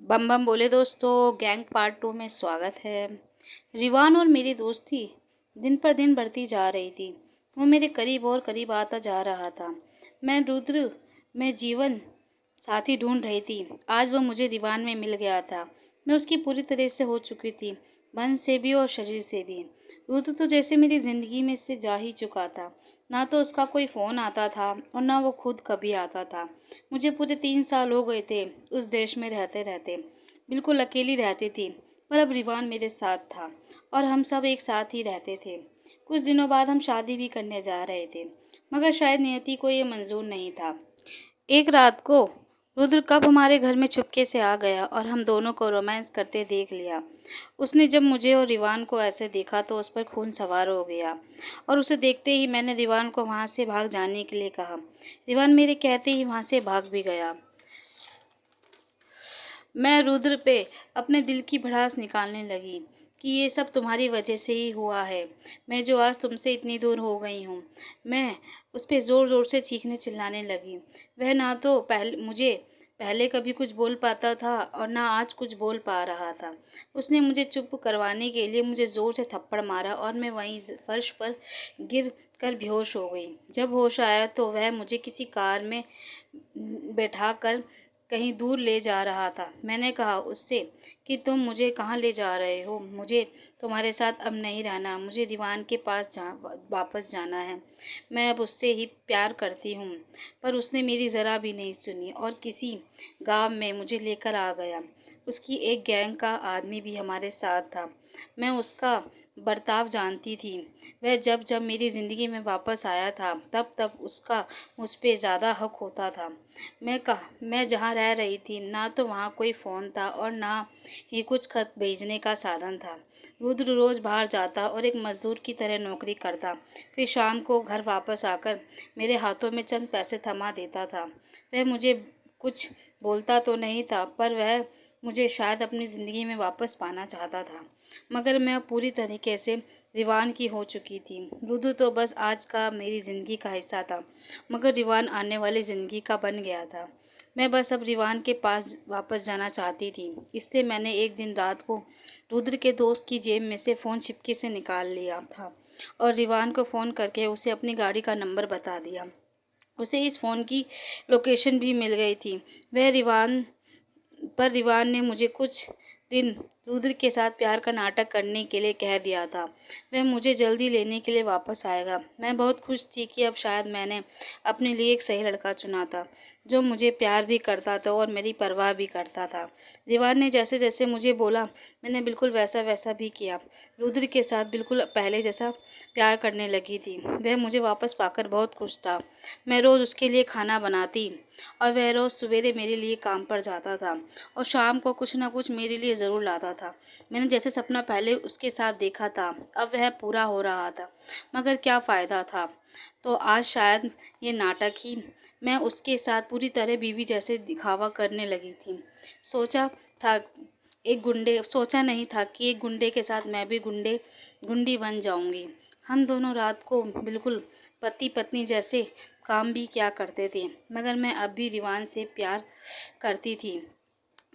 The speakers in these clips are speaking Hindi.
बम बम बोले दोस्तों, गैंग पार्ट 2 में स्वागत है। रिवान और मेरी दोस्ती दिन पर दिन बढ़ती जा रही थी। वो मेरे करीब और करीब आता जा रहा था। मैं रुद्र में जीवन साथी ढूंढ रही थी। आज वो मुझे रिवान में मिल गया था। मैं उसकी पूरी तरह से हो चुकी थी, मन से भी और शरीर से भी। रुद्र तो जैसे मेरी जिंदगी में से जा ही चुका था। ना तो उसका कोई फोन आता था और ना वो खुद कभी आता था। मुझे पूरे 3 साल हो गए थे उस देश में रहते रहते। बिल्कुल अकेली रहती थी, पर अब रिवान मेरे साथ था और हम सब एक साथ ही रहते थे। कुछ दिनों बाद हम शादी भी करने जा रहे थे, मगर शायद नियति को ये मंजूर नहीं था। एक रात को रुद्र कब हमारे घर में चुपके से आ गया और हम दोनों को रोमांस करते देख लिया। उसने जब मुझे और रिवान को ऐसे देखा तो उस पर खून सवार हो गया और उसे देखते ही मैंने रिवान को वहां से भाग जाने के लिए कहा। रिवान मेरे कहते ही वहां से भाग भी गया। मैं रुद्र पे अपने दिल की भड़ास निकालने लगी कि ये सब तुम्हारी वजह से ही हुआ है। मैं जो आज तुमसे इतनी दूर हो गई हूँ। मैं उस पे ज़ोर ज़ोर से चीखने चिल्लाने लगी। वह ना तो पहले कभी कुछ बोल पाता था और ना आज कुछ बोल पा रहा था। उसने मुझे चुप करवाने के लिए मुझे ज़ोर से थप्पड़ मारा और मैं वहीं फर्श पर गिर कर बेहोश हो गई। जब होश आया तो वह मुझे किसी कार में बैठा कर कहीं दूर ले जा रहा था। मैंने कहा उससे कि तुम मुझे कहाँ ले जा रहे हो? मुझे तुम्हारे साथ अब नहीं रहना। मुझे रिवान के पास वापस जाना है। मैं अब उससे ही प्यार करती हूँ। पर उसने मेरी ज़रा भी नहीं सुनी और किसी गांव में मुझे लेकर आ गया। उसकी एक गैंग का आदमी भी हमारे साथ था। मैं उसका बर्ताव जानती थी। वह जब जब मेरी ज़िंदगी में वापस आया था तब तब उसका मुझ पे ज़्यादा हक होता था। मैं जहाँ रह रही थी ना तो वहाँ कोई फ़ोन था और ना ही कुछ खत भेजने का साधन था। रुद्र रोज़ बाहर जाता और एक मज़दूर की तरह नौकरी करता। फिर शाम को घर वापस आकर मेरे हाथों में चंद पैसे थमा देता था। वह मुझे कुछ बोलता तो नहीं था, पर वह मुझे शायद अपनी ज़िंदगी में वापस पाना चाहता था। मगर मैं अब पूरी तरीके से रिवान की हो चुकी थी। रुद्र तो बस आज का मेरी ज़िंदगी का हिस्सा था, मगर रिवान आने वाली ज़िंदगी का बन गया था। मैं बस अब रिवान के पास वापस जाना चाहती थी। इसलिए मैंने एक दिन रात को रुद्र के दोस्त की जेब में से फ़ोन छिपके से निकाल लिया था और रिवान को फ़ोन करके उसे अपनी गाड़ी का नंबर बता दिया। उसे इस फ़ोन की लोकेशन भी मिल गई थी। रिवान ने मुझे कुछ दिन रुद्र के साथ प्यार का नाटक करने के लिए कह दिया था। वह मुझे जल्दी लेने के लिए वापस आएगा। मैं बहुत खुश थी कि अब शायद मैंने अपने लिए एक सही लड़का चुना था, जो मुझे प्यार भी करता था और मेरी परवाह भी करता था। रिवान ने जैसे जैसे मुझे बोला, मैंने बिल्कुल वैसा वैसा भी किया। रुद्र के साथ बिल्कुल पहले जैसा प्यार करने लगी थी। वह मुझे वापस पाकर बहुत खुश था। मैं रोज़ उसके लिए खाना बनाती और वह रोज़ सवेरे मेरे लिए काम पर जाता था और शाम को कुछ ना कुछ मेरे लिए ज़रूर लाता था। मैंने जैसे सपना पहले उसके साथ देखा था, अब वह पूरा हो रहा था। मगर क्या फ़ायदा था? तो आज शायद ये नाटक ही। मैं उसके साथ पूरी तरह बीवी जैसे दिखावा करने लगी थी। सोचा था सोचा नहीं था कि एक गुंडे के साथ मैं भी गुंडी बन जाऊंगी। हम दोनों रात को बिल्कुल पति पत्नी जैसे काम भी किया करते थे, मगर मैं अब भी रिवान से प्यार करती थी।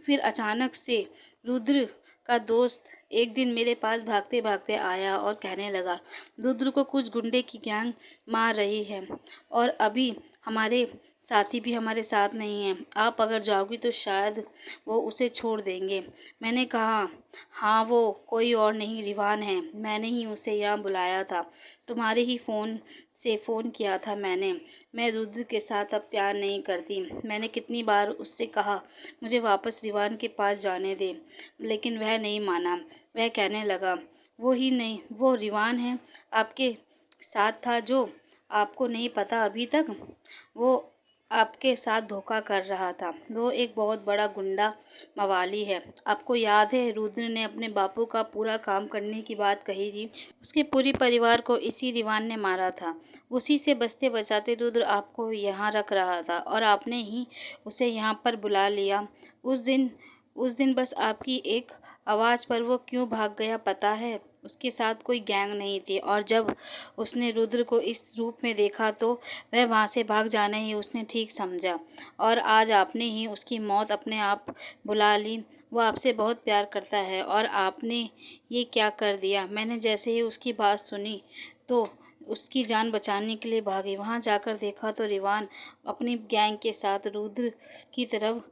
फिर अचानक से रुद्र का दोस्त एक दिन मेरे पास भागते भागते आया और कहने लगा, रुद्र को कुछ गुंडे की गैंग मार रही है और अभी हमारे साथी भी हमारे साथ नहीं है। आप अगर जाओगी तो शायद वो उसे छोड़ देंगे। मैंने कहा, हाँ वो कोई और नहीं रिवान है। मैंने ही उसे यहाँ बुलाया था। तुम्हारे ही फ़ोन किया था मैंने। मैं रुद्र के साथ अब प्यार नहीं करती। मैंने कितनी बार उससे कहा मुझे वापस रिवान के पास जाने दे, लेकिन वह नहीं माना। वह कहने लगा, वो ही नहीं, वो रिवान है आपके साथ था जो आपको नहीं पता अभी तक। वो आपके साथ धोखा कर रहा था। वो एक बहुत बड़ा गुंडा मवाली है। आपको याद है रुद्र ने अपने बापू का पूरा काम करने की बात कही थी। उसके पूरे परिवार को इसी रिवान ने मारा था। उसी से बचते बचाते रुद्र आपको यहाँ रख रहा था और आपने ही उसे यहाँ पर बुला लिया। उस दिन बस आपकी एक आवाज़ पर वो क्यों भाग गया पता है? उसके साथ कोई गैंग नहीं थी और जब उसने रुद्र को इस रूप में देखा तो वह वहाँ से भाग जाना ही उसने ठीक समझा। और आज आपने ही उसकी मौत अपने आप बुला ली। वो आपसे बहुत प्यार करता है और आपने ये क्या कर दिया। मैंने जैसे ही उसकी बात सुनी तो उसकी जान बचाने के लिए भागी। वहाँ जाकर देखा तो रिवान अपनी गैंग के साथ रुद्र की तरफ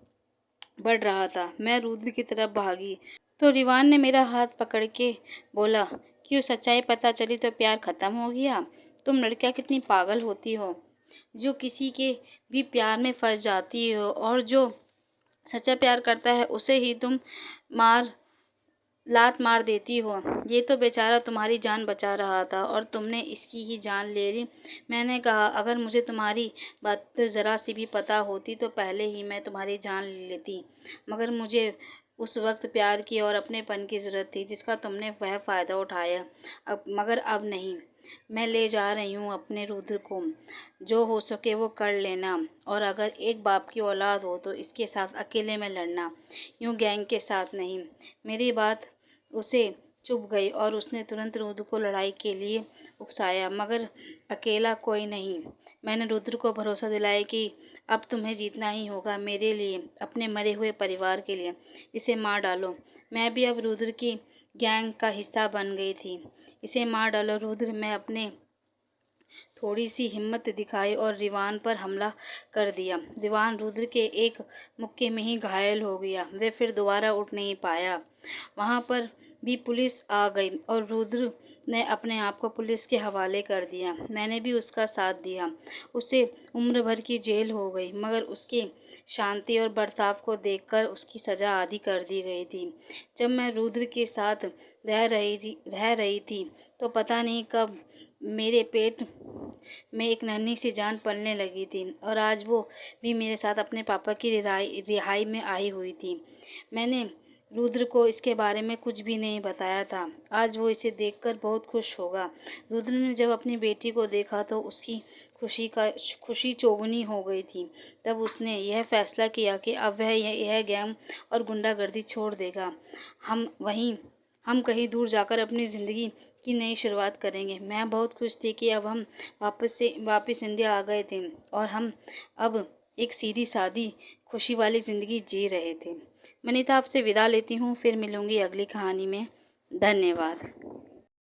बढ़ रहा था। मैं रुद्र की तरफ भागी तो रिवान ने मेरा हाथ पकड़ के बोला, क्यों सच्चाई पता चली तो प्यार खत्म हो गया। तुम लड़कियां कितनी पागल होती हो, जो किसी के भी प्यार में फंस जाती हो और जो सच्चा प्यार करता है उसे ही तुम मार लात मार देती हो। ये तो बेचारा तुम्हारी जान बचा रहा था और तुमने इसकी ही जान ले ली। मैंने कहा, अगर मुझे तुम्हारी बात ज़रा सी भी पता होती तो पहले ही मैं तुम्हारी जान ले लेती, मगर मुझे उस वक्त प्यार की और अपनेपन की ज़रूरत थी जिसका तुमने वह फ़ायदा उठाया। मगर अब नहीं। मैं ले जा रही हूँ अपने रुद्र को। जो हो सके वो कर लेना, और अगर एक बाप की औलाद हो तो इसके साथ अकेले में लड़ना, यूँ गैंग के साथ नहीं। मेरी बात उसे चुभ गई और उसने तुरंत रुद्र को लड़ाई के लिए उकसाया, मगर अकेला कोई नहीं। मैंने रुद्र को भरोसा दिलाया कि अब तुम्हें जीतना ही होगा, मेरे लिए, अपने मरे हुए परिवार के लिए। इसे मार डालो। मैं भी अब रुद्र की गैंग का हिस्सा बन गई थी। इसे मार डालो रुद्र। मैं अपने थोड़ी सी हिम्मत दिखाई और रिवान पर हमला कर दिया। रिवान रुद्र के एक मुक्के में ही घायल हो गया। वह फिर दोबारा उठ नहीं पाया। वहाँ पर भी पुलिस आ गई और रुद्र ने अपने आप को पुलिस के हवाले कर दिया। मैंने भी उसका साथ दिया। उसे उम्र भर की जेल हो गई, मगर उसके शांति और बर्ताव को देखकर उसकी सज़ा आधी कर दी गई थी। जब मैं रुद्र के साथ रह रही थी तो पता नहीं कब मेरे पेट में एक नन्ही सी जान पलने लगी थी और आज वो भी मेरे साथ अपने पापा की रिहाई में आई हुई थी। मैंने रुद्र को इसके बारे में कुछ भी नहीं बताया था। आज वो इसे देखकर बहुत खुश होगा। रुद्र ने जब अपनी बेटी को देखा तो उसकी खुशी चौगुनी हो गई थी। तब उसने यह फैसला किया कि अब वह यह गैंग और गुंडागर्दी छोड़ देगा। हम कहीं दूर जाकर अपनी ज़िंदगी की नई शुरुआत करेंगे। मैं बहुत खुश थी कि अब हम वापस इंडिया आ गए थे और हम अब एक सीधी सादी खुशी वाली ज़िंदगी जी रहे थे। मैं नीता आपसे विदा लेती हूँ, फिर मिलूँगी अगली कहानी में। धन्यवाद।